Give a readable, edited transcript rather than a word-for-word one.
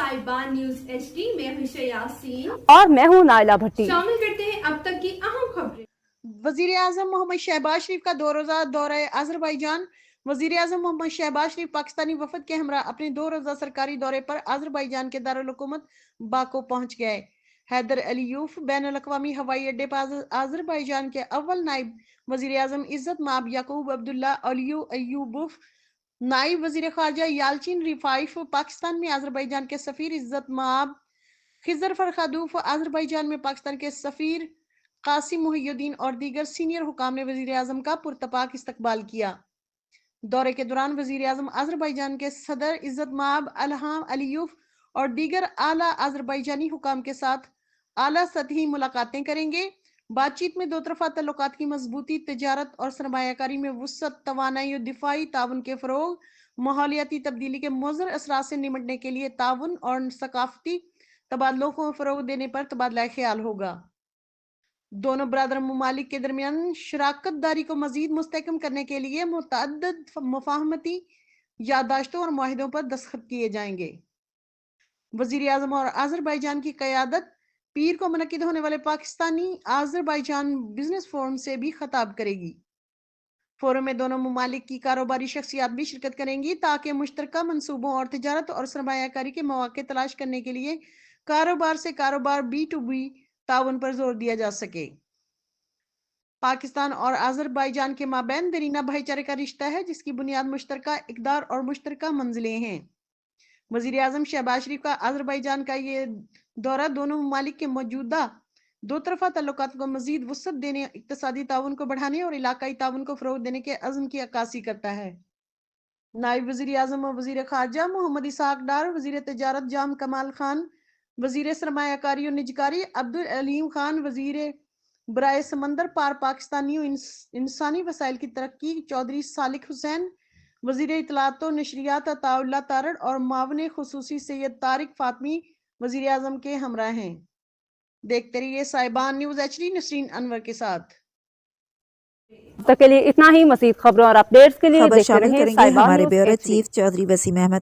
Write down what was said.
साहिबान news HD में हूं यासीन और मैं हूं नाइला भट्टी। शामिल करते हैं अब तक की अहम खबरें। वजीर आजम मोहम्मद शहबाज शरीफ का 2 रोज़ा दौरा आज़रबाईजान। वजीर आजम मोहम्मद शहबाज शरीफ पाकिस्तानी वफद के हमरा अपने 2 रोज़ा सरकारी दौरे पर आज़रबाईजान के दारुल हुकूमत बाको पहुंच गए। हैदर अलीयूफ बैनुल अक़वामी हवाई अड्डे पर आज़रबाईजान के अव्वल नायब वजीर आजम इज्जत माब याकूब अब्दुल्ला अलियू अयूबुफ, नायब वजीर खारजा यालचिन रिफाइफ, पाकिस्तान में आज़रबाईजान के सफीर इज्जत माब खिजर फरखादूफ, आज़रबाईजान में पाकिस्तान के सफीर कासिम मुहियुद्दीन और दीगर सीनियर हुकाम ने वजीर आजम का पुरतपाक इस्तकबाल किया। दौरे के दौरान वजीर आजम आज़रबाईजान के सदर इज्जत माब अलहाम अलीयूफ और दीगर आला आज़रबाईजानी हुकाम के साथ आला सतही मुलाकातें करेंगे। बातचीत में दो तरफा तल्लुकात की मजबूती, तिजारत और सरमायाकारी में वुसअत, तवानाई और दिफाई ताउन के फरोग, माहौलियाती तब्दीली के मुज़र असरात से निमटने के लिए ताउन और सकाफती तबादलों को फरोग देने पर तबादला ख्याल होगा। दोनों बरादर ममालिक के दरमियान शराकत दारी को मजीद मुस्तहकम करने के लिए मुतअद्दिद मुफाहमती याददाश्तों और मुआहिदों पर दस्तखत किए जाएंगे। वजीर आजम और आज़रबाईजान की क़यादत पीर को मुनक्किद होने वाले पाकिस्तानी आज़रबाईजान बिजनेस फोरम से भी खिताब करेगी। फोरम में दोनों ममालिक की कारोबारी शख्सियात भी शिरकत करेंगी ताकि मुश्तरका मंसूबों और तिजारत और सरमायाकारी के मौके तलाश करने के लिए कारोबार से कारोबार B2B ताउन पर जोर दिया जा सके। पाकिस्तान और आज़रबाईजान के माबैन दरीना भाईचारे का रिश्ता है जिसकी बुनियाद मुश्तरका इक़दार और मुश्तरका मंजिलें हैं। वज़ीर आज़म शहबाज शरीफ का आज़रबाईजान का ये दौरा दोनों ममालिक के मौजूदा दो तरफा तल्लुकात को मजीद वुसअत देने, इक़्तिसादी ताउन को बढ़ाने और इलाकाई ताउन को फ़रोग़ देने के अज़्म की अक्कासी करता है। नायब वज़ीर आज़म और वज़ीर ख़ारजा मोहम्मद इसहाक़ डार, वज़ीर तिजारत जाम कमाल खान, वज़ीर सरमायाकारी और निजकारी अब्दुल अलीम खान, वज़ीर बराए समंदर पार पाकिस्तानी इंसानी वसाइल की तरक्की चौधरी सालिक हुसैन, वज़ीर इत्तलात और नशरियात अताउल्लाह तारड़ और मावन खुसूसी सैयद तारिक फातमी वज़ीर आज़म के हमरा हैं। देखते रहिए साहिबान न्यूज़ एचडी नसरीन अनवर के साथ। तक के लिए इतना ही। मज़ीद खबरों और अपडेट्स के लिए खबर देखते शामिल रहें करेंगे साहिबान हमारे news bureau HD. Chief Chaudhary Waseem Ahmad.